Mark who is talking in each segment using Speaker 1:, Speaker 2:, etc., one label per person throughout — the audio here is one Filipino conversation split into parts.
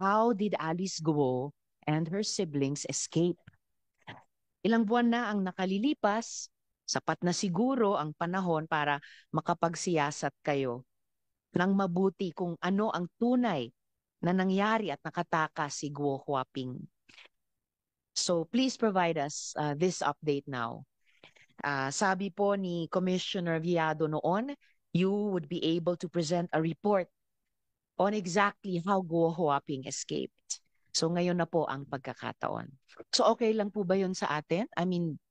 Speaker 1: How did Alice Guo and her siblings escape? Ilang buwan na ang nakalilipas, sapat na siguro ang panahon para makapagsiyasat kayo ng mabuti kung ano ang tunay na nangyari at nakatakas si Guo Huaping. So please provide us this update now. Sabi po ni Commissioner Viado noon, you would be able to present a report on exactly how Guo Huaping escaped. So ngayon na po ang pagkakataon. So okay lang po ba yun sa atin? I mean,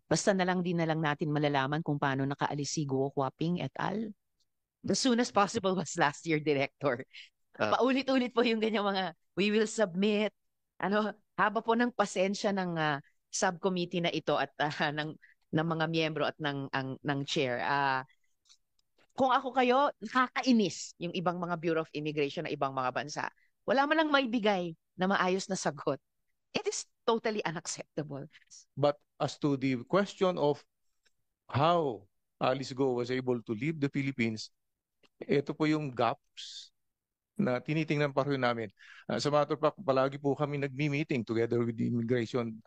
Speaker 1: basta na lang din na lang natin malalaman kung paano nakaalis si Guo Huaping et al. The soonest possible was last year, Director. Paulit-ulit po yung ganyan mga, we will submit. Ano, haba po ng pasensya ng subcommittee na ito at ng mga miyembro at ng chair. Kung ako kayo, nakakainis yung ibang mga Bureau of Immigration na ibang mga bansa. Wala man lang maibigay na maayos na sagot. It is totally unacceptable.
Speaker 2: But as to the question of how Alice Go was able to leave the Philippines, ito po yung gaps na tinitingnan pa rin namin. Sa matter of fact, palagi po kami nagmi-meeting together with the immigration.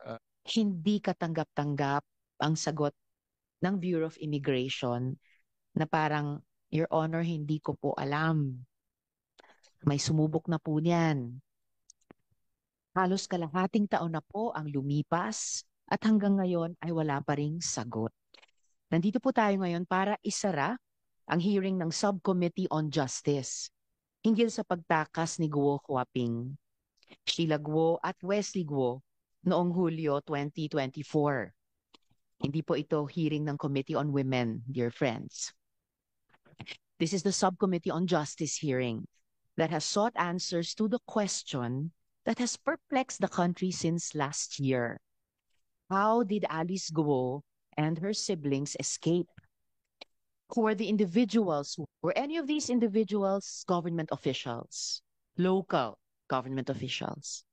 Speaker 1: Hindi katanggap-tanggap ang sagot ng Bureau of Immigration na parang, Your Honor, hindi ko po alam. May sumubok na po niyan. Halos kalahating taon na po ang lumipas at hanggang ngayon ay wala pa ring sagot. Nandito po tayo ngayon para isara ang hearing ng Subcommittee on Justice hinggil sa pagtakas ni Guo Huaping, Sheila Guo at Wesley Guo noong Hulyo 2024. Hindi po ito hearing ng Committee on Women, dear friends. This is the Subcommittee on Justice hearing that has sought answers to the question that has perplexed the country since last year. How did Alice Guo and her siblings escape? Who are the individuals? Were any of these individuals government officials, local government officials?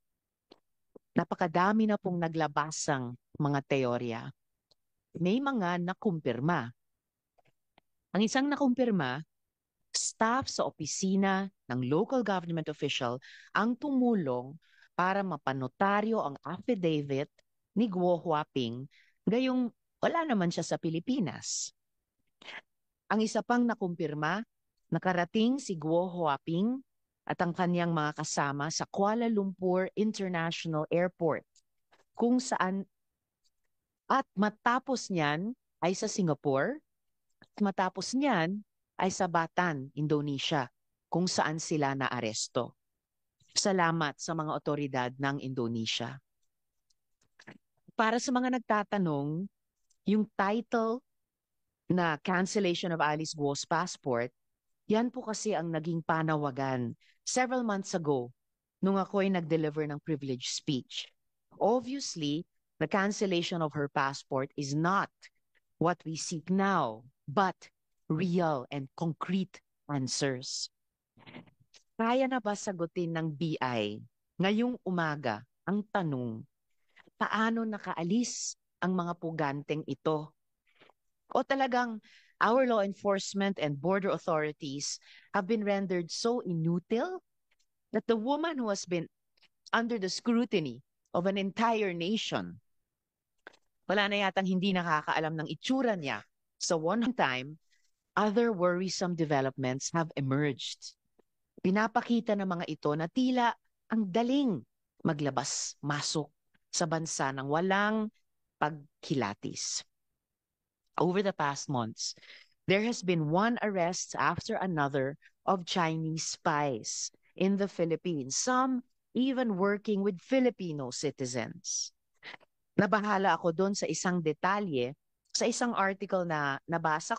Speaker 1: Napakadami na pong naglabasang mga teorya. May mga nakumpirma. Ang isang nakumpirma, staff sa opisina ng local government official ang tumulong para mapanotaryo ang affidavit ni Guo Huaping gayong wala naman siya sa Pilipinas. Ang isa pang nakumpirma, nakarating si Guo Huaping at ang kanyang mga kasama sa Kuala Lumpur International Airport kung saan at matapos niyan ay sa Singapore at matapos niyan ay sa Bataan, Indonesia, kung saan sila naaresto. Salamat sa mga otoridad ng Indonesia. Para sa mga nagtatanong, yung title na cancellation of Alice Guo's passport, yan po kasi ang naging panawagan several months ago nung ako'y nag-deliver ng privilege speech. Obviously, the cancellation of her passport is not what we seek now, but real and concrete answers. Kaya na ba sagutin ng BI ngayong umaga ang tanong, paano nakaalis ang mga puganteng ito? O talagang our law enforcement and border authorities have been rendered so inutile that the woman who has been under the scrutiny of an entire nation, wala na yatang hindi nakakaalam ng itsura niya. So one time, other worrisome developments have emerged. Pinapakita ng mga ito na tila ang daling maglabas-masok sa bansa ng walang pagkilatis. Over the past months, there has been one arrest after another of Chinese spies in the Philippines, some even working with Filipino citizens. Nabahala ako doon sa isang detalye sa isang article na nabasa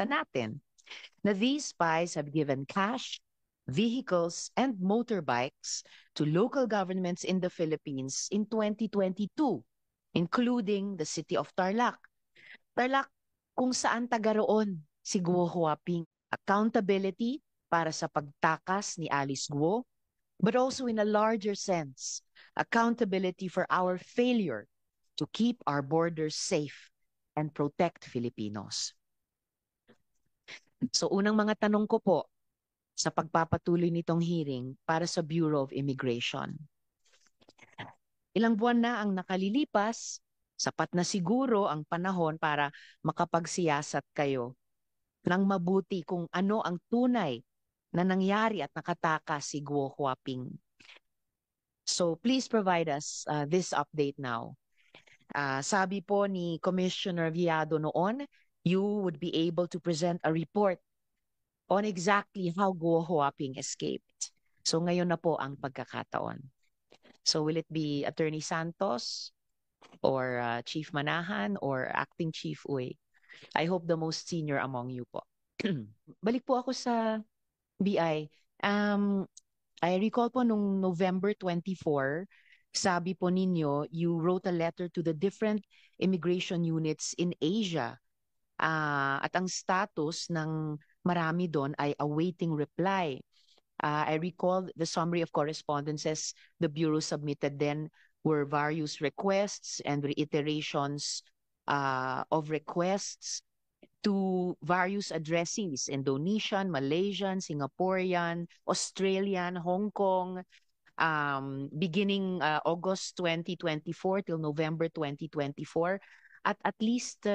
Speaker 1: natin, na these spies have given cash, vehicles, and motorbikes to local governments in the Philippines in 2022, including the city of Tarlac. Tarlac, kung saan taga roon si Guo Huaping. Accountability para sa pagtakas ni Alice Guo, but also in a larger sense, accountability for our failure to keep our borders safe and protect Filipinos. So unang mga tanong ko po, sa pagpapatuloy nitong hearing para sa Bureau of Immigration. Ilang buwan na ang nakalilipas, sapat na siguro ang panahon para makapagsiyasat kayo ng mabuti kung ano ang tunay na nangyari at nakatakas si Guo Huaping. So please provide us this update now. Sabi po ni Commissioner Viado noon, you would be able to present a report on exactly how Guo Huaping escaped. So ngayon na po ang pagkakataon. So will it be Attorney Santos or Chief Manahan or Acting Chief Uy? I hope the most senior among you po. Balik po ako sa BI. I recall po nung November 24, sabi po ninyo, you wrote a letter to the different immigration units in Asia. At ang status ng marami doon ay awaiting reply. I recall the summary of correspondences the Bureau submitted then were various requests and reiterations of requests to various addressees, Indonesian, Malaysian, Singaporean, Australian, Hong Kong, beginning August 2024 till November 2024. At least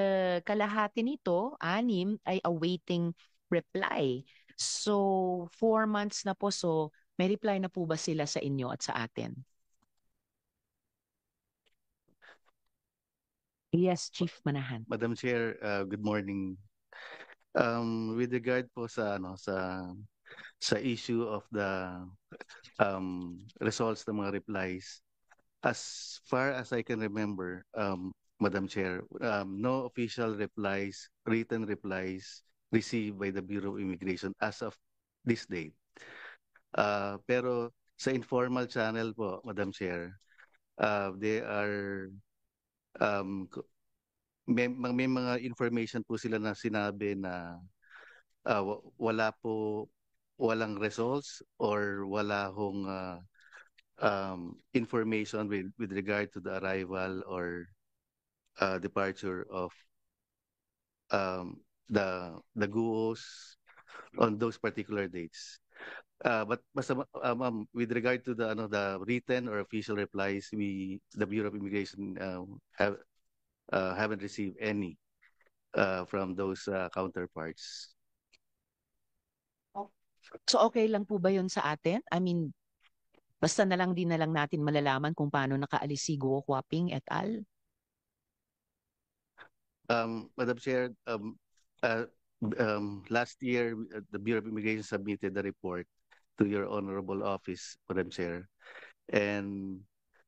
Speaker 1: kalahati nito, 6, ay awaiting reply. So 4 months na po. So may reply na po ba sila sa inyo at sa atin? Yes, Chief Manahan.
Speaker 3: Madam Chair, good morning. With regard po sa issue of the results ng mga replies, as far as I can remember, Madam Chair, no official replies, written replies received by the Bureau of Immigration as of this date. Pero sa informal channel po, Madam Chair, they are may mga information po sila na sinabi na walang results or wala hong information with regard to the arrival or departure of the GUOs on those particular dates. But ma'am, with regard to the written or official replies, the Bureau of Immigration haven't received any from those counterparts.
Speaker 1: So okay lang po ba yun sa atin? I mean, basta na lang din na lang natin malalaman kung paano nakaalis si Guo Huaping et al.
Speaker 3: Madam Chair, last year, the Bureau of Immigration submitted the report to your honorable office, Madam Chair. And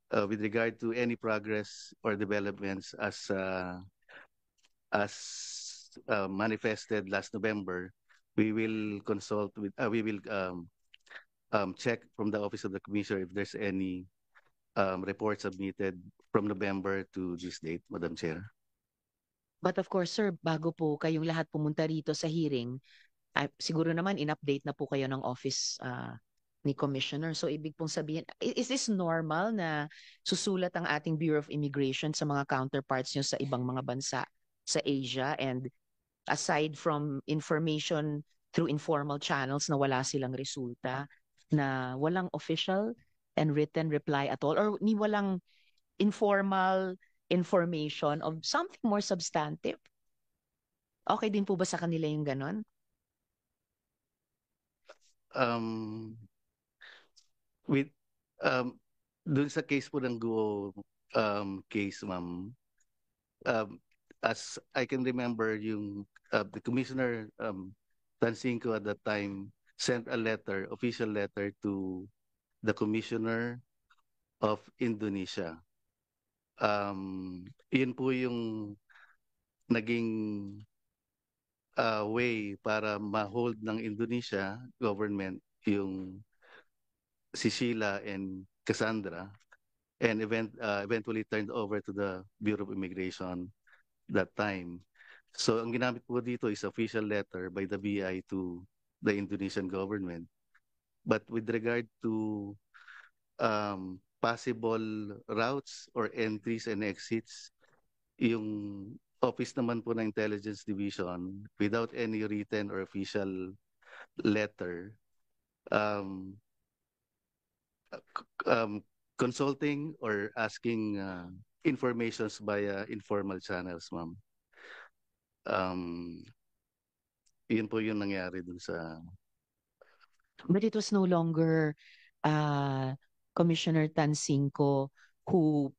Speaker 3: with regard to any progress or developments as manifested last November, we will consult with, we will check from the Office of the Commissioner if there's any report submitted from November to this date, Madam Chair.
Speaker 1: But of course, sir, bago po kayong lahat pumunta rito sa hearing, siguro naman in-update na po kayo ng office ni Commissioner. So ibig pong sabihin, is this normal na susulat ang ating Bureau of Immigration sa mga counterparts nyo sa ibang mga bansa sa Asia? And aside from information through informal channels na wala silang resulta, na walang official and written reply at all, or ni walang informal information of something more substantive? Okay din po ba sa kanila yung ganon?
Speaker 3: With dun sa case po ng Guo case, ma'am, as I can remember, yung the Commissioner Tansinko at that time sent a letter, official letter to the Commissioner of Indonesia. Yun po yung naging way para ma-hold ng Indonesia government yung si Sheila and Cassandra, and eventually turned over to the Bureau of Immigration that time. So ang ginamit po dito is official letter by the BI to the Indonesian government. But with regard to possible routes or entries and exits, yung office naman po ng Intelligence Division, without any written or official letter, um, consulting or asking informations via informal channels, ma'am. Um, Yun po yung nangyari dun sa...
Speaker 1: But it was no longer uh, Commissioner Tansinko who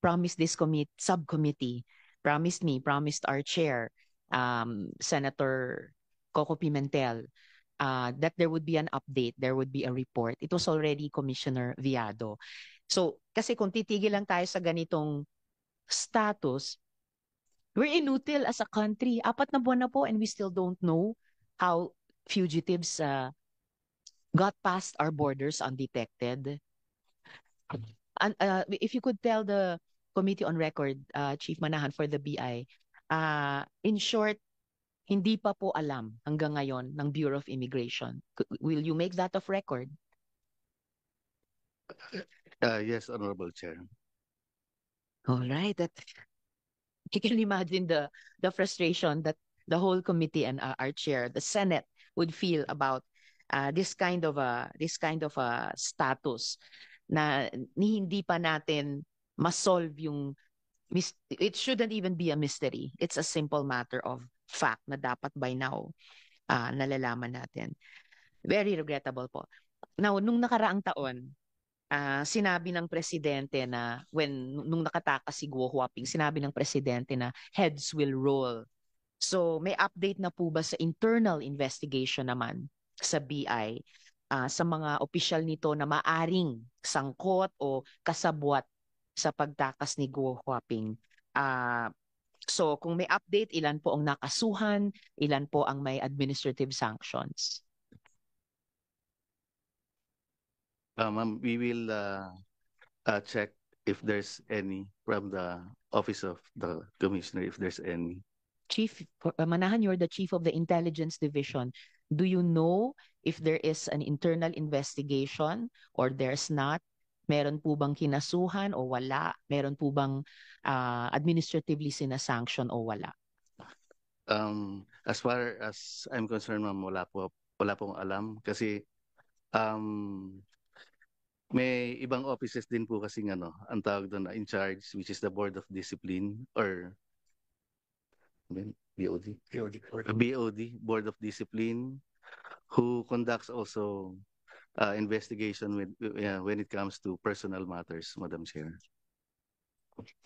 Speaker 1: promised this subcommittee, promised me, promised our chair, Senator Coco Pimentel, that there would be an update, there would be a report. It was already Commissioner Viado. So, kasi kung titigil lang tayo sa ganitong status, we're inutil as a country. 4 na buwan na po and we still don't know how fugitives got past our borders undetected. And if you could tell the committee on record, Chief Manahan for the BI, in short, hindi pa po alam hanggang ngayon ng Bureau of Immigration. Will you make that of record?
Speaker 3: Yes, Honorable Chair.
Speaker 1: All right. That you can imagine the frustration that the whole committee and our chair, the Senate, would feel about this kind of a status na hindi pa natin ma-solve yung it shouldn't even be a mystery. It's a simple matter of fact na dapat by now nalalaman natin. Very regrettable po. Now, nung nakaraang taon, sinabi ng presidente na nung nakatakas si Guo Huaping, sinabi ng presidente na heads will roll. So may update na po ba sa internal investigation naman sa BI sa mga opisyal nito na maaring sangkot o kasabwat sa pagtakas ni Guo Huaping? So kung may update, ilan po ang nakasuhan, ilan po ang may administrative sanctions?
Speaker 3: Ma'am, we will check if there's any from the Office of the Commissioner, if there's any.
Speaker 1: Chief Manahan, you're the chief of the Intelligence Division. Do you know if there is an internal investigation or there's not? Meron po bang kinasuhan o wala? Meron po bang administratively sinasanction o wala?
Speaker 3: As far as I'm concerned, ma'am, wala pong alam kasi may ibang offices din po kasing ang tawag doon na in charge, which is the Board of Discipline or BOD? BOD, Board of Discipline, who conducts also investigation when it comes to personal matters, Madam Chair.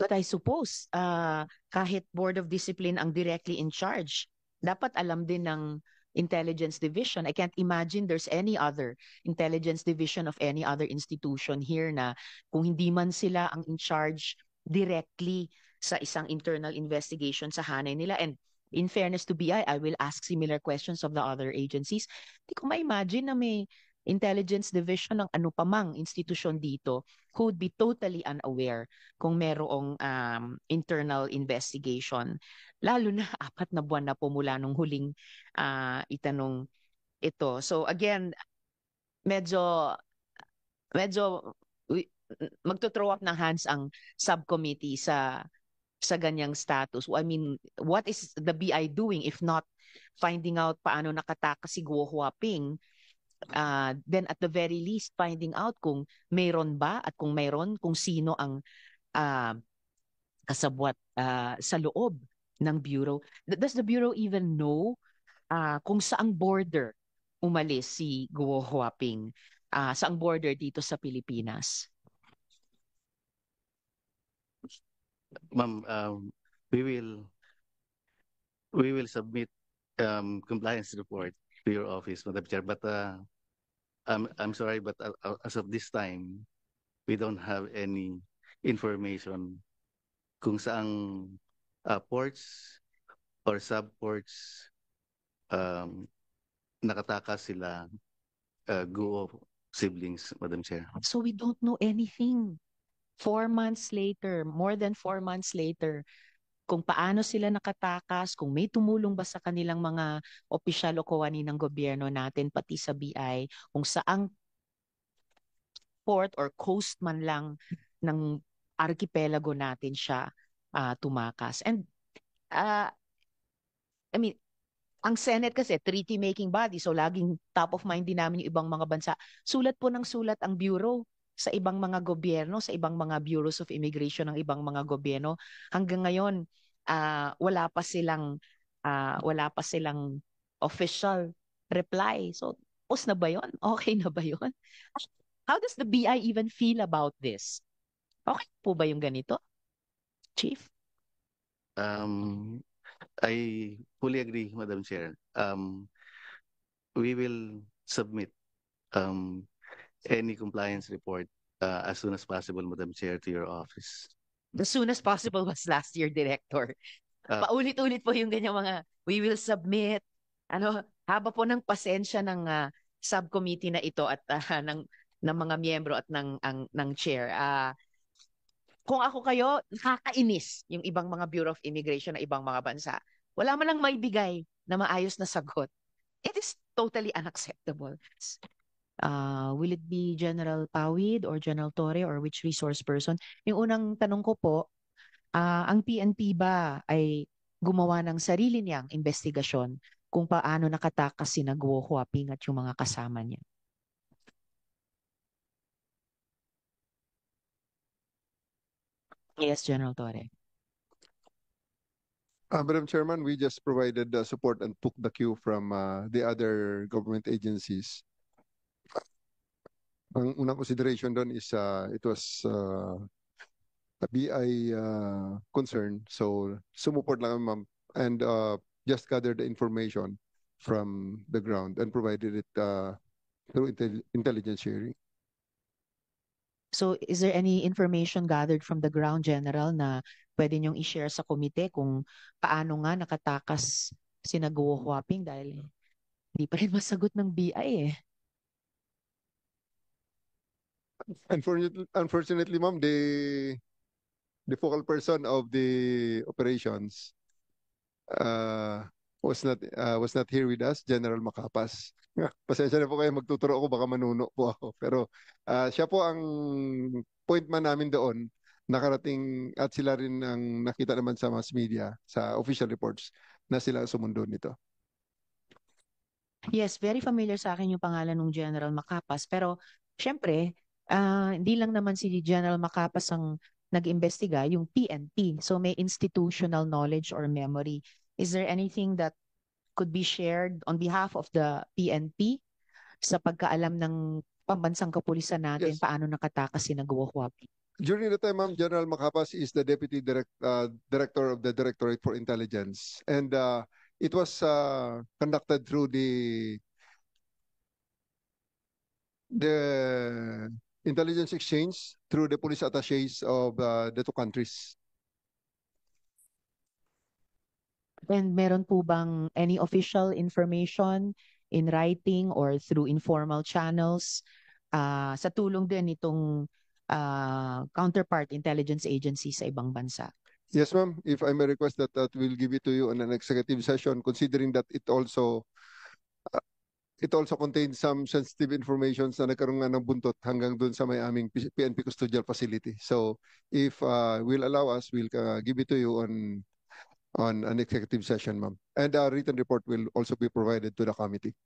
Speaker 1: But I suppose kahit Board of Discipline ang directly in charge, dapat alam din ng Intelligence Division. I can't imagine there's any other Intelligence Division of any other institution here na kung hindi man sila ang in charge directly sa isang internal investigation sa hanay nila. And in fairness to BI, I will ask similar questions of the other agencies. Hindi ko ma-imagine na may Intelligence Division ng ano pa mang institusyon dito who would be totally unaware kung merong internal investigation. Lalo na 4 na buwan na po mula nung huling itanong ito. So again, medyo magto-throw up ng hands ang subcommittee sa ganyang status. I mean, what is the BI doing if not finding out paano nakatakas si Guo Huaping? Then at the very least finding out kung mayroon ba at kung mayroon kung sino ang kasabwat sa loob ng Bureau. Does the Bureau even know kung saang border umalis si Guo Huaping? Saang border dito sa Pilipinas?
Speaker 3: Ma'am, we will submit compliance report to your office, Madam Chair. But I'm sorry, but as of this time, we don't have any information kung saang ports or subports nakatakas sila Guo siblings, Madam Chair.
Speaker 1: So we don't know anything. 4 months later, more than 4 months later, kung paano sila nakatakas, kung may tumulong ba sa kanilang mga opisyal o kawani ng gobyerno natin, pati sa BI, kung saang port or coast man lang ng archipelago natin siya tumakas. And I mean, ang Senate kasi treaty-making body, so laging top of mind din namin yung ibang mga bansa. Sulat po ng sulat ang Bureau sa ibang mga gobyerno, sa ibang mga bureaus of immigration ng ibang mga gobyerno. Hanggang ngayon, wala pa silang official reply. So, tapos na ba yun? Okay na ba yun? How does the BI even feel about this? Okay po ba yung ganito, Chief?
Speaker 3: Um, I fully agree, Madam Chair. We will submit um, any compliance report as soon as possible, Madam Chair, to your office.
Speaker 1: The soonest possible was last year, Director.
Speaker 3: Uh,
Speaker 1: Paulit-ulit po yung ganyang mga, we will submit. Ano, haba po ng pasensya ng subcommittee na ito at ng mga miyembro at ng chair. Kung ako kayo, nakakainis yung ibang mga Bureau of Immigration na ibang mga bansa. Wala man lang maibigay na maayos na sagot. It is totally unacceptable. Will it be General Pawid or General Torre or which resource person? Yung unang tanong ko po, ang PNP ba ay gumawa ng sarili niyang investigasyon kung paano nakatakas si Guo Huaping at yung mga kasama niya? Yes, General Torre.
Speaker 4: Madam Chairman, we just provided support and took the cue from the other government agencies. Ang unang consideration doon is it was a BI concern. So sumuport lang ma'am and just gathered the information from the ground and provided it through intelligence sharing.
Speaker 1: So is there any information gathered from the ground, General, na pwede niyong i-share sa komite kung paano nga nakatakas si Guo Huaping dahil hindi pa rin masagot ng BI eh.
Speaker 4: Unfortunately, ma'am, the focal person of the operations was not here with us, General Macapas. Pasensya na po kayo, magtuturo ako, baka manuno po ako. Pero siya po ang point man namin doon, nakarating at sila rin ang nakita naman sa mass media, sa official reports, na sila sumundo nito.
Speaker 1: Yes, very familiar sa akin yung pangalan ng General Macapas. Pero syempre, hindi lang naman si General Macapas ang nag-imbestiga, yung PNP. So may institutional knowledge or memory. Is there anything that could be shared on behalf of the PNP sa pagkaalam ng pambansang kapulisan natin
Speaker 4: Yes.
Speaker 1: paano nakatakas si Guo Huaping?
Speaker 4: During the time, ma'am, General Macapas is the Deputy Director of the Directorate for Intelligence. And it was conducted through the intelligence exchange through the police attaches of the two countries.
Speaker 1: And meron po bang any official information in writing or through informal channels sa tulong din nitong counterpart intelligence agency sa ibang bansa?
Speaker 4: Yes, ma'am. If I may request that we'll give it to you on an executive session, considering that it also contains some sensitive information na nagkaroon nga ng buntot hanggang doon sa may aming PNP custodial facility. So if will allow us, we'll give it to you on an executive session, ma'am. And a written report will also be provided to the committee.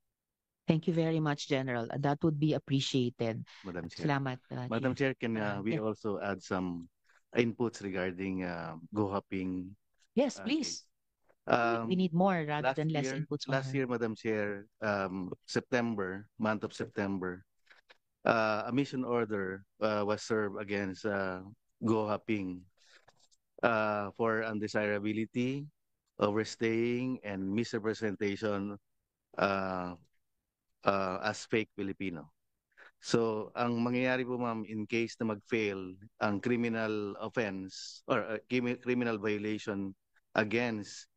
Speaker 1: Thank you very much, General. That would be appreciated.
Speaker 3: Madam Chair.
Speaker 1: Salamat.
Speaker 3: Madam
Speaker 1: Chief.
Speaker 3: Chair, can we
Speaker 1: yeah.
Speaker 3: also add some inputs regarding Guo Huaping?
Speaker 1: Yes, please.
Speaker 3: Um,
Speaker 1: We need more rather than less inputs on
Speaker 3: Last
Speaker 1: her.
Speaker 3: year, Madam Chair, month of September, a mission order was served against Guo Huaping for undesirability, overstaying, and misrepresentation as fake Filipino. So, ang mangyayari po ma'am, in case na mag-fail ang criminal offense or criminal violation against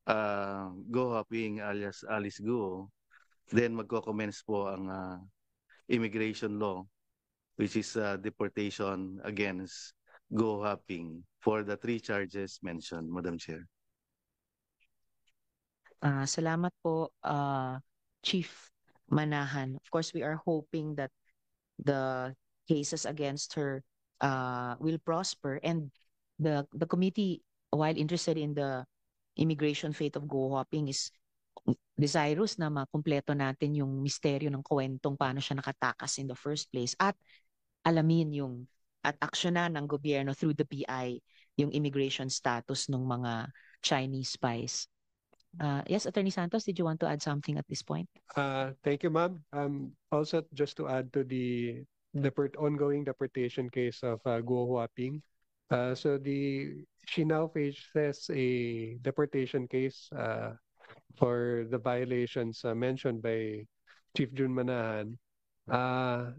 Speaker 3: Guo Huaping alias Alice Guo, then magko-commence po ang immigration law, which is deportation against Guo Huaping for the 3 charges mentioned, Madam Chair.
Speaker 1: Salamat po, Chief Manahan. Of course, we are hoping that the cases against her will prosper, and the committee, while interested in the immigration fate of Guo Huaping, is desirous na makumpleto natin yung misteryo ng kwentong paano siya nakatakas in the first place at alamin yung at aksyonan ng gobyerno through the PI yung immigration status ng mga Chinese spies. Yes, Attorney Santos, did you want to add something at this point?
Speaker 5: Thank you, ma'am. Also, just to add to the ongoing deportation case of Guo Huaping. She now faces a deportation case for the violations mentioned by Chief Jun Manahan.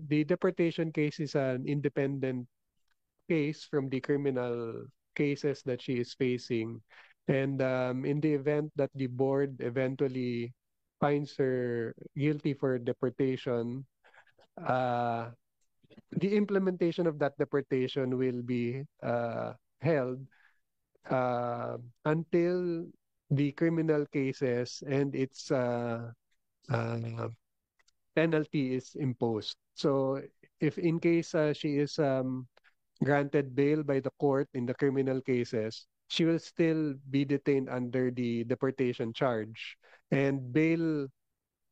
Speaker 5: The deportation case is an independent case from the criminal cases that she is facing. And in the event that the board eventually finds her guilty for deportation, the implementation of that deportation will be held until the criminal cases and its penalty is imposed. So if in case she is granted bail by the court in the criminal cases, she will still be detained under the deportation charge. And bail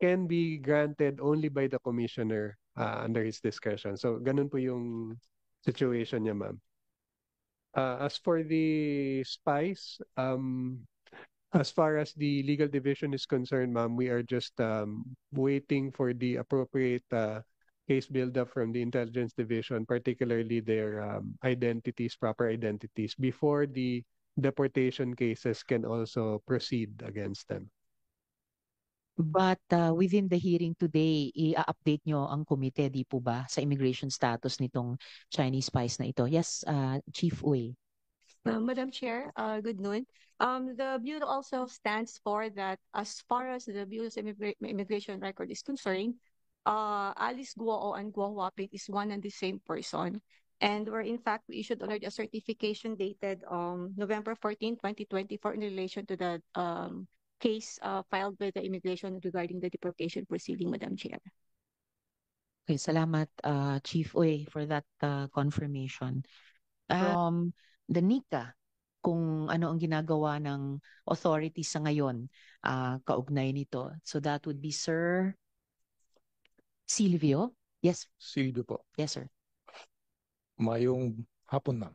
Speaker 5: can be granted only by the commissioner under his discretion. So ganun po yung situation niya, ma'am. As for the spies, as far as the legal division is concerned, ma'am, we are just waiting for the appropriate case build-up from the intelligence division, particularly their identities, proper identities, before the deportation cases can also proceed against them.
Speaker 1: But within the hearing today, i-update nyo ang komite, di po ba, sa immigration status nitong Chinese spies na ito? Yes, Chief Uy.
Speaker 6: Madam Chair, good noon. The Bureau also stands for that as far as the Bureau's immigration record is concerned, Alice Guo and Guo Huaping is one and the same person. And where in fact we issued already a certification dated November 14, 2024 in relation to the case filed by the immigration regarding the deportation proceeding, Madam Chair.
Speaker 1: Okay, salamat Chief Uy for that confirmation. The NICA, kung ano ang ginagawa ng authorities sa ngayon, kaugnay nito. So that would be Sir Silvio. Yes,
Speaker 2: Silvio po.
Speaker 1: yes sir.
Speaker 2: Mayong hapon, ma'am.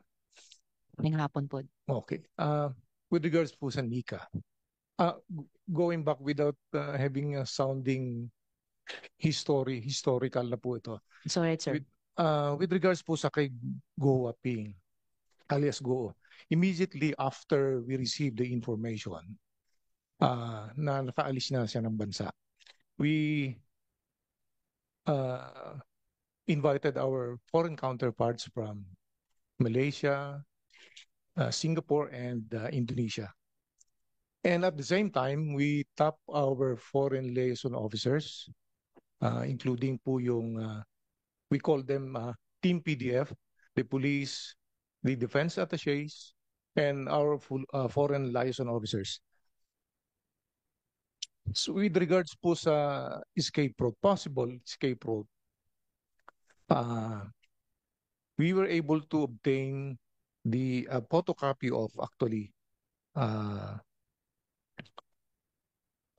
Speaker 1: Ngayong hapon po.
Speaker 2: Okay. With regards po sa NICA, going back without having a sounding historical na po ito.
Speaker 1: It's all right, sir.
Speaker 2: With regards po sa kay Guo Huaping, alias Guo, immediately after we received the information na nakaalis na siya ng bansa, we invited our foreign counterparts from Malaysia, Singapore, and Indonesia. And at the same time, we tap our foreign liaison officers, including po yung, we call them Team PDF, the police, the defense attachés, and our foreign liaison officers. So with regards po sa escape route, possible escape route, we were able to obtain the photocopy of actually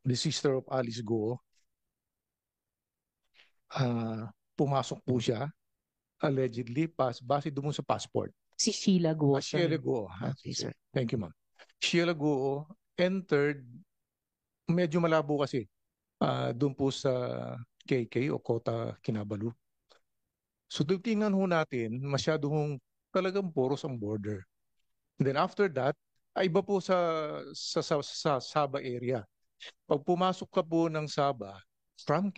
Speaker 2: the sister of Alice Guo. Pumasok po siya allegedly base doon sa passport.
Speaker 1: Si Sheila Guo.
Speaker 2: Sheila Guo.
Speaker 1: Okay, sir.
Speaker 2: Thank you, ma'am. Sheila Guo entered, medyo malabo kasi, doon po sa KK o Kota Kinabalu. So tingnan ho natin, masyadong talagang poros ang border. And then after that, iba po sa Sabah area. Pag pumasok ka po ng Sabah, from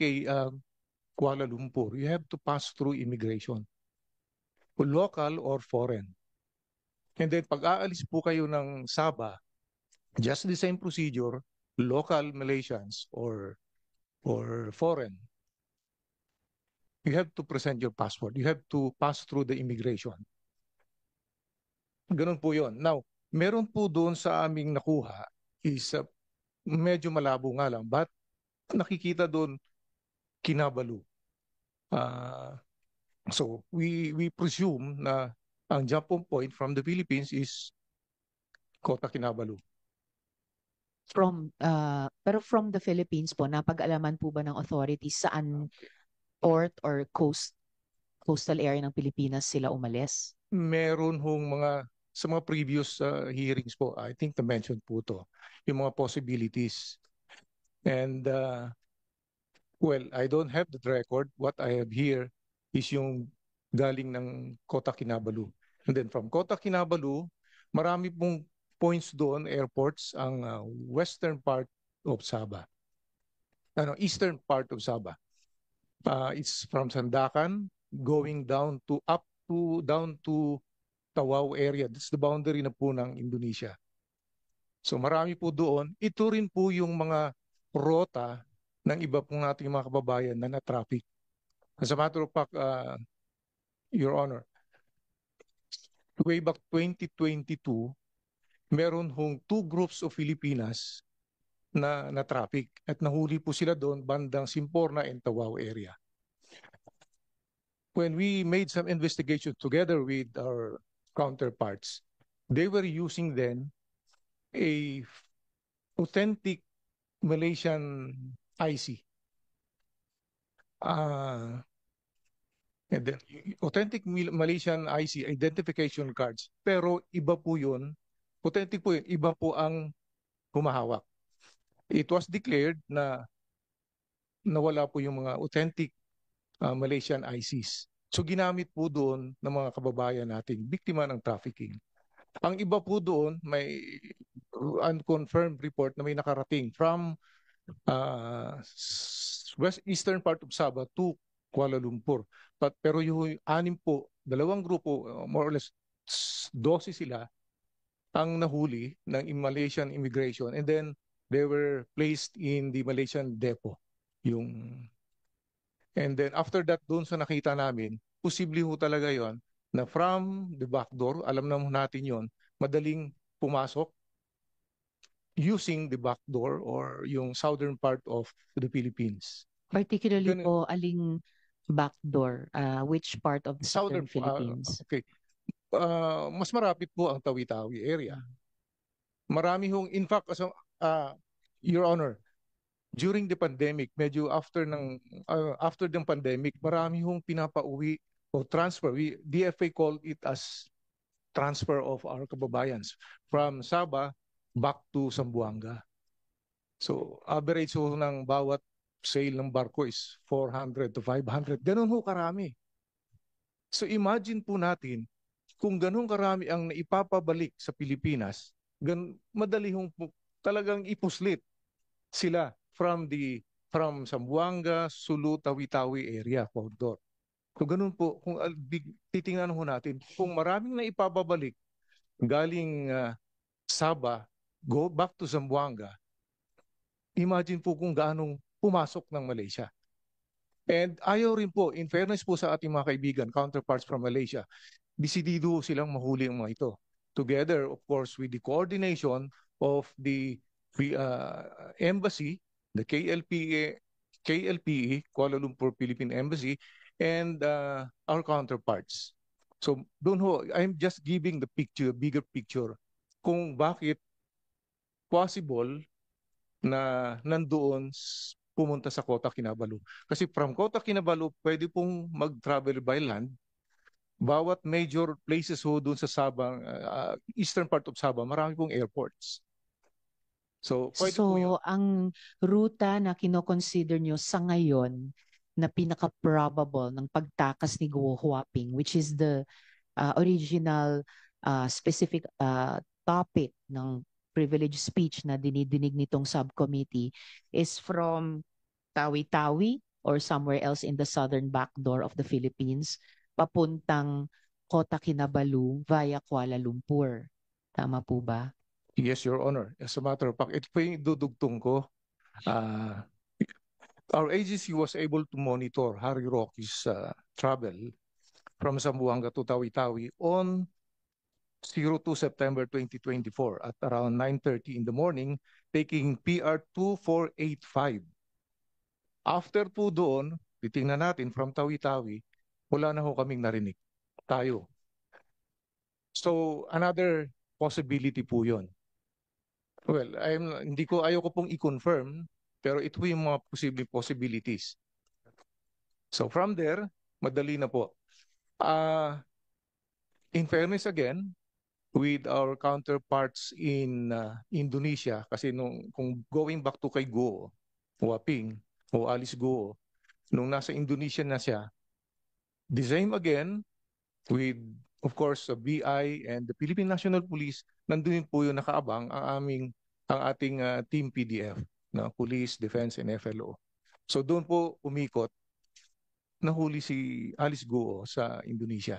Speaker 2: Kuala Lumpur, you have to pass through immigration. Local or foreign. And then pag aalis po kayo ng Sabah, just the same procedure, local Malaysians or foreign, you have to present your passport. You have to pass through the immigration. Ganun po yun. Now, meron po doon sa aming nakuha is medyo malabo nga lang, but nakikita doon Kinabalu. So we presume na ang jump-on point from the Philippines is Kota Kinabalu.
Speaker 1: Pero from the Philippines po, napag-alaman po ba ng authorities saan port or coastal area ng Pilipinas sila umalis?
Speaker 2: Meron hong sa mga previous hearings po, I think na-mention po to, yung mga possibilities. And well, I don't have the record. What I have here is yung galing ng Kota Kinabalu. And then from Kota Kinabalu, marami pong points doon, airports, ang western part of Sabah. Eastern part of Sabah. It's from Sandakan going down to Tawau area. That's the boundary na po ng Indonesia. So marami po doon. Ito rin po yung mga rota ng iba pong nating mga kababayan na na-traffic. As a matter of fact, Your Honor, way back 2022, meron hong 2 groups of Filipinas na traffic at nahuli po sila doon bandang Simporna and Tawau area. When we made some investigation together with our counterparts, they were using then a authentic Malaysian IC. And then, authentic Malaysian IC identification cards. Pero iba po yun. Authentic po yun. Iba po ang humahawak. It was declared na nawala po yung mga authentic Malaysian ICs. So ginamit po doon ng mga kababayan nating biktima ng trafficking. Ang iba po doon, may unconfirmed report na may nakarating from eastern part of Sabah to Kuala Lumpur. Pero yung 6 po, 2 grupo, more or less 12 sila ang nahuli ng Malaysian immigration, and then they were placed in the Malaysian depot. And then after that, doon sa nakita namin, posible ho talaga yon na from the back door, alam naman natin yon, madaling pumasok using the back door or yung southern part of the Philippines.
Speaker 1: Particularly po, aling backdoor? Which part of the southern
Speaker 2: Southern,
Speaker 1: Philippines?
Speaker 2: okay. Mas marapit po ang Tawi-Tawi area. Marami hong, in fact, Your Honor, during the pandemic, medyo after ng pandemic, marami hong pinapauwi o transfer. DFA called it as transfer of our kababayans from Sabah back to Zamboanga. So average ho ng bawat sale ng barko is 400 to 500. Ganun ho karami. So imagine po natin kung ganun karami ang naipapabalik sa Pilipinas, madali hong talagang ipuslit sila from Zamboanga, Sulu, Tawi-Tawi area, corridor. Kung ganun po, kung titingnan ho natin, kung maraming naipapabalik galing Sabah, go back to Zamboanga, imagine po kung gaanong pumasok ng Malaysia. And ayaw rin po, in fairness po sa ating mga kaibigan, counterparts from Malaysia, disidido silang mahuli ang mga ito. Together, of course, with the coordination of the embassy, the KLPE, Kuala Lumpur Philippine Embassy, and our counterparts. So, I'm just giving the picture, bigger picture, kung bakit possible na nandoon pumunta sa Kota Kinabalu. Kasi from Kota Kinabalu, pwede pong mag-travel by land. Bawat major places ho doon sa Sabang, eastern part of Sabah, marami pong airports. So, pwede po yun.
Speaker 1: So, ang ruta na kinoconsider nyo sa ngayon na pinaka-probable ng pagtakas ni Guo Huaping, which is the original specific topic ng privilege speech na dinidinig nitong subcommittee, is from Tawi-Tawi or somewhere else in the southern backdoor of the Philippines, papuntang Kota Kinabalu via Kuala Lumpur. Tama po ba?
Speaker 2: Yes, Your Honor. As a matter of fact, ito po yung dudugtong ko. Our agency was able to monitor Harry Rocky's travel from Zamboanga to Tawi-Tawi on 02 September 2024 at around 9:30 in the morning, taking PR 2485. After po doon, titingnan natin from Tawi-Tawi, wala na ho kaming narinig. Tayo. So, another possibility po yun. Well, ayoko pong i-confirm, pero ito yung mga posibleng possibilities. So from there, madali na po. In fairness again, with our counterparts in Indonesia, kasi kung going back to kay Go, Waping, o Alice Go, nung nasa Indonesia na siya, the same again with, of course, the BI and the Philippine National Police, nandun po yung nakaabang ang ating Team PDF, na Police, Defense, and FLO. So doon po umikot, nahuli si Alice Go sa Indonesia.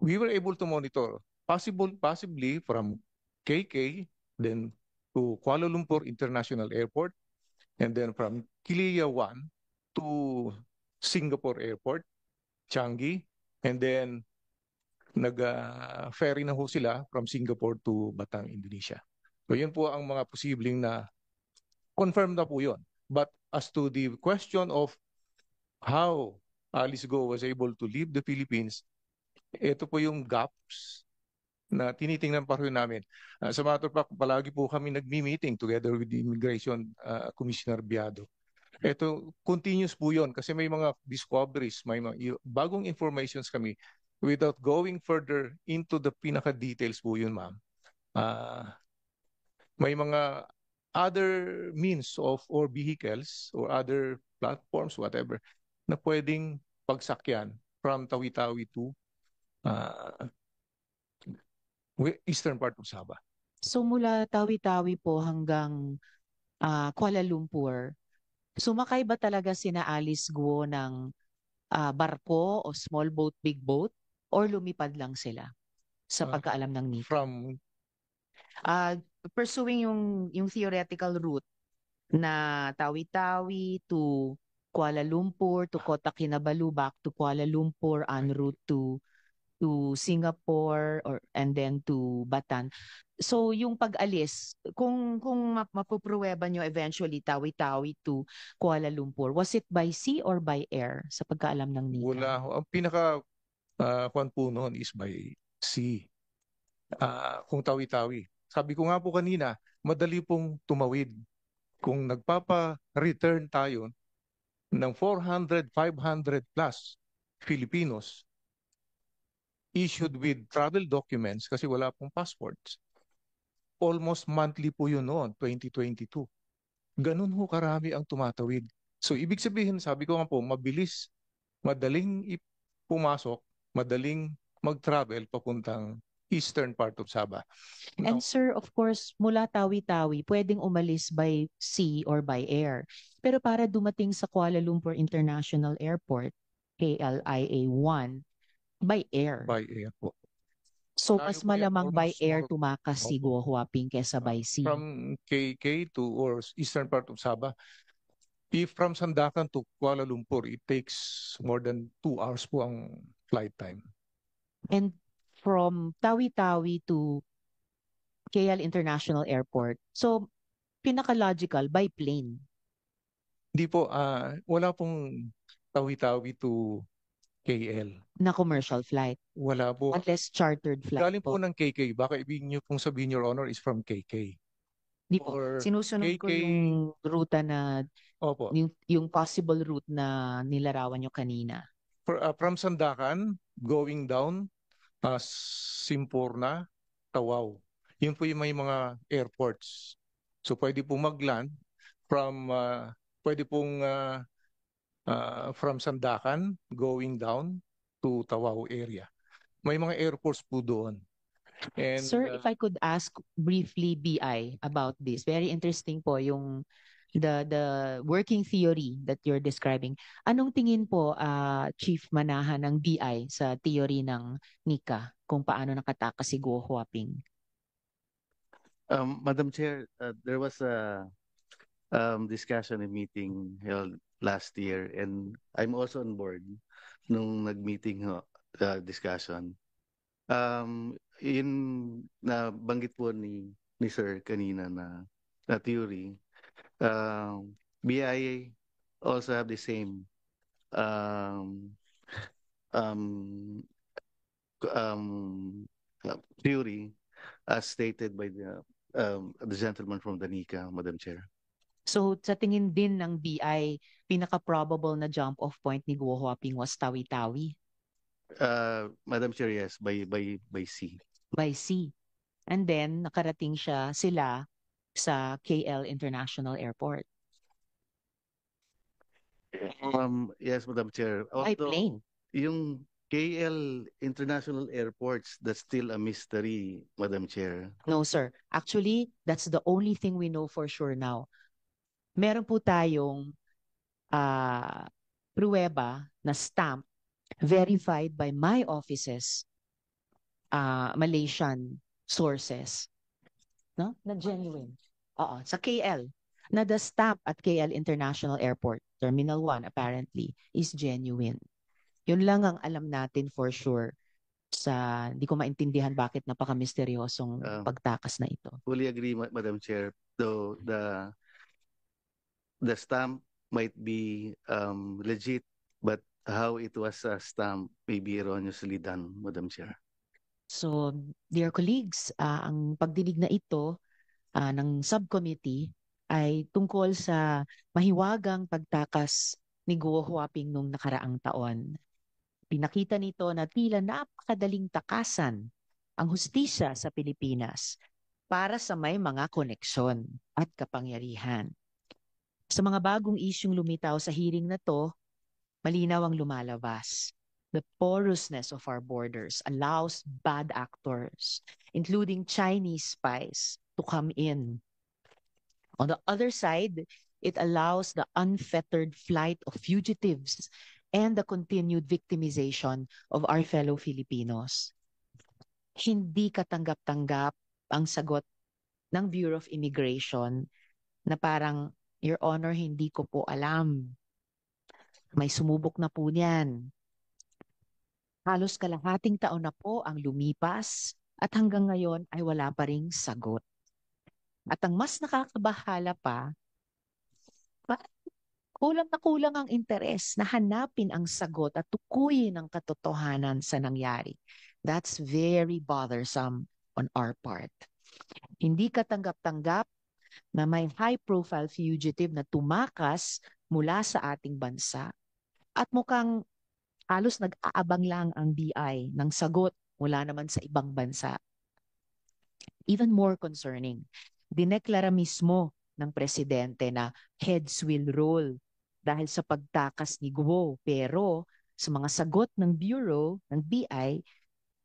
Speaker 2: We were able to monitor, possibly from KK, then to Kuala Lumpur International Airport, and then from Kilia 1 to Singapore Airport, Changi, and then nag-ferry na ho sila from Singapore to Batang, Indonesia. So yun po ang mga posibleng na confirmed na po yun. But as to the question of how Alice Go was able to leave the Philippines, ito po yung gaps na tinitingnan pa rin namin. Sa matter of fact, palagi po kami nagmi-meeting together with the Immigration Commissioner Biado. Ito, continuous po yun kasi may mga discoveries, may mga bagong informations kami. Without going further into the pinaka-details po yun, ma'am. May mga other means of or vehicles or other platforms, whatever, na pwedeng pagsakyan from Tawi-Tawi to eastern part of Sabah.
Speaker 1: So mula Tawi-Tawi po hanggang Kuala Lumpur, sumakay ba talaga sina Alice Guo ng barko o small boat, big boat, or lumipad lang sila sa pagkaalam ng NICA?
Speaker 2: From
Speaker 1: Pursuing yung theoretical route na Tawi-Tawi to Kuala Lumpur to Kota Kinabalu, back to Kuala Lumpur en route to Singapore and then to Batan. So yung pag-alis, kung mapupruweba nyo eventually Tawi-Tawi to Kuala Lumpur, was it by sea or by air sa pagkaalam ng NICA?
Speaker 2: wala, ang pinaka kwan po noon is by sea. Kung Tawi-Tawi. Sabi ko nga po kanina, madali pong tumawid. Kung nagpapa-return tayo ng 400, 500 plus Filipinos issued with travel documents kasi wala pong passports. Almost monthly po yun noon, 2022. Ganun ho karami ang tumatawid. So ibig sabihin, sabi ko nga po, mabilis, madaling pumasok, madaling mag-travel papuntang eastern part of Sabah.
Speaker 1: And sir, of course, mula Tawi-Tawi, pwedeng umalis by sea or by air. Pero para dumating sa Kuala Lumpur International Airport, KLIA-1, by air.
Speaker 2: By air po.
Speaker 1: So
Speaker 2: Layo
Speaker 1: mas
Speaker 2: po yan,
Speaker 1: malamang by
Speaker 2: almost
Speaker 1: air
Speaker 2: more-
Speaker 1: tumakas si
Speaker 2: Opo.
Speaker 1: Guo Huaping kesa by sea.
Speaker 2: From KK to or eastern part of Sabah, if from Sandakan to Kuala Lumpur, it takes more than 2 hours po ang flight time.
Speaker 1: And from Tawi-Tawi to KL International Airport, so pinaka-logical by plane
Speaker 2: Hindi po, wala pong Tawi-Tawi to KL.
Speaker 1: na commercial flight.
Speaker 2: Wala po.
Speaker 1: Unless chartered flight
Speaker 2: Galing po
Speaker 1: po.
Speaker 2: ng KK. Baka ibig niyo pong sabihin, Your Honor, is from KK.
Speaker 1: Di po.
Speaker 2: or
Speaker 1: Sinusunod ko
Speaker 2: KK
Speaker 1: yung ruta na,
Speaker 2: Opo.
Speaker 1: yung possible route na nilarawan nyo kanina.
Speaker 2: From Sandakan, going down, Simpurna, Tawau. Yun po yung may mga airports. So pwede po mag-land pwede pong from Sandakan going down to Tawau area. May mga airports po doon. And
Speaker 1: Sir, if I could ask briefly BI about this. Very interesting po yung the working theory that you're describing. Anong tingin po, Chief Manahan, ng BI sa theory ng NICA kung paano nakatakas si Guo Huaping?
Speaker 3: Madam Chair, there was a discussion and meeting held last year, and I'm also on board nung nag-meeting discussion. In nabanggit po ni Sir kanina na theory, BIA also have the same theory as stated by the the gentleman from the NICA, Madam Chair.
Speaker 1: So sa tingin din ng BI, pinaka-probable na jump-off point ni Guo Huaping was Tawi-Tawi
Speaker 3: Madam Chair, yes, by sea.
Speaker 1: by sea. And then nakarating sila sa KL International Airport
Speaker 3: Yes, Madam Chair.
Speaker 1: by
Speaker 3: Although
Speaker 1: plane.
Speaker 3: yung KL International Airports, that's still a mystery, Madam Chair.
Speaker 1: No, sir. Actually, that's the only thing we know for sure now. Meron po tayong pruweba na stamp verified by my offices, Malaysian sources, no? Na genuine. Oo, sa KL. Na the stamp at KL International Airport, Terminal 1 apparently, is genuine. Yun lang ang alam natin for sure sa hindi ko maintindihan bakit napaka-misteryosong pagtakas na ito.
Speaker 3: Fully agree, Madam Chair. Though the stamp might be legit, but how it was stamped may be erroneously done, Madam Chair.
Speaker 1: So, dear colleagues, ang pagdinig na ito ng subcommittee ay tungkol sa mahiwagang pagtakas ni Guo Huaping nung nakaraang taon. Pinakita nito na tila napakadaling takasan ang hustisya sa Pilipinas para sa may mga koneksyon at kapangyarihan. Sa mga bagong isyung lumitaw sa hearing na to, malinaw ang lumalabas. The porousness of our borders allows bad actors, including Chinese spies, to come in. On the other side, it allows the unfettered flight of fugitives and the continued victimization of our fellow Filipinos. Hindi katanggap-tanggap ang sagot ng Bureau of Immigration na parang, Your Honor, hindi ko po alam. May sumubok na po niyan. Halos kalahating taon na po ang lumipas at hanggang ngayon ay wala pa ring sagot. At ang mas nakakabahala pa, kulang na kulang ang interes na hanapin ang sagot at tukuyin ang katotohanan sa nangyari. That's very bothersome on our part. Hindi katanggap-tanggap na may high-profile fugitive na tumakas mula sa ating bansa at mukhang halos nag-aabang lang ang BI ng sagot mula naman sa ibang bansa. Even more concerning, dineklara mismo ng presidente na heads will roll dahil sa pagtakas ni Guo. Pero sa mga sagot ng Bureau, ng BI,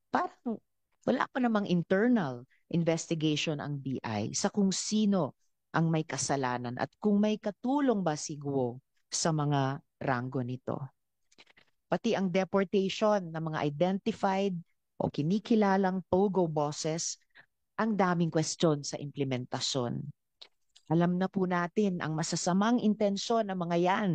Speaker 1: parang wala pa namang internal investigation ang BI sa kung sino ang may kasalanan at kung may katulong ba si Guo sa mga ranggo nito. Pati ang deportation ng mga identified o kinikilalang POGO bosses, ang daming question sa implementasyon. Alam na po natin ang masasamang intensyon ng mga yan.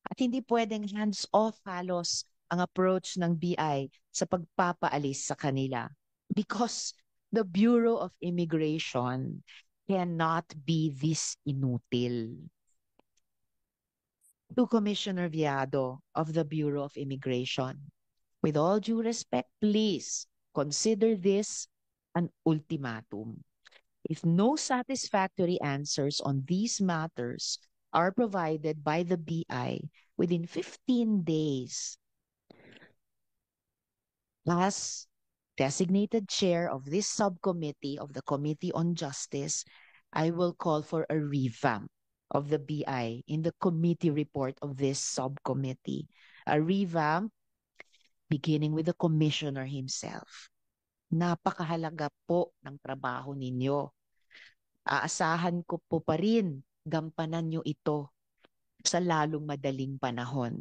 Speaker 1: At hindi pwedeng hands-off halos ang approach ng BI sa pagpapaalis sa kanila. Because the Bureau of Immigration cannot be this inutil. To Commissioner Viado of the Bureau of Immigration, with all due respect, please consider this an ultimatum. If no satisfactory answers on these matters are provided by the BI within 15 days, as designated chair of this subcommittee of the Committee on Justice, I will call for a revamp of the BI in the committee report of this subcommittee. A revamp beginning with the commissioner himself. Napakahalaga po ng trabaho ninyo. Aasahan ko po pa rin gampanan nyo ito sa lalong madaling panahon.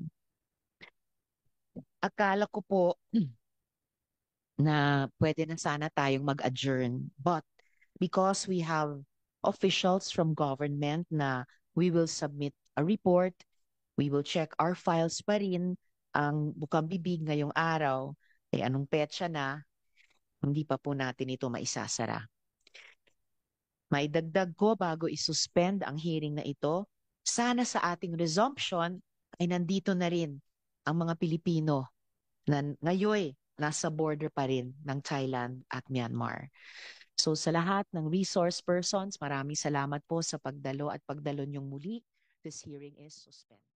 Speaker 1: Akala ko po na pwede na sana tayong mag-adjourn. But because we have officials from government na we will submit a report, we will check our files pa rin, ang bukang bibig ngayong araw, anong petsa na, hindi pa po natin ito maisasara. Maidagdag ko bago isuspend ang hearing na ito, sana sa ating resumption ay nandito na rin ang mga Pilipino na ngayon nasa border pa rin ng Thailand at Myanmar. So sa lahat ng resource persons, maraming salamat po sa pagdalo at pagdalo niyong muli. This hearing is suspended.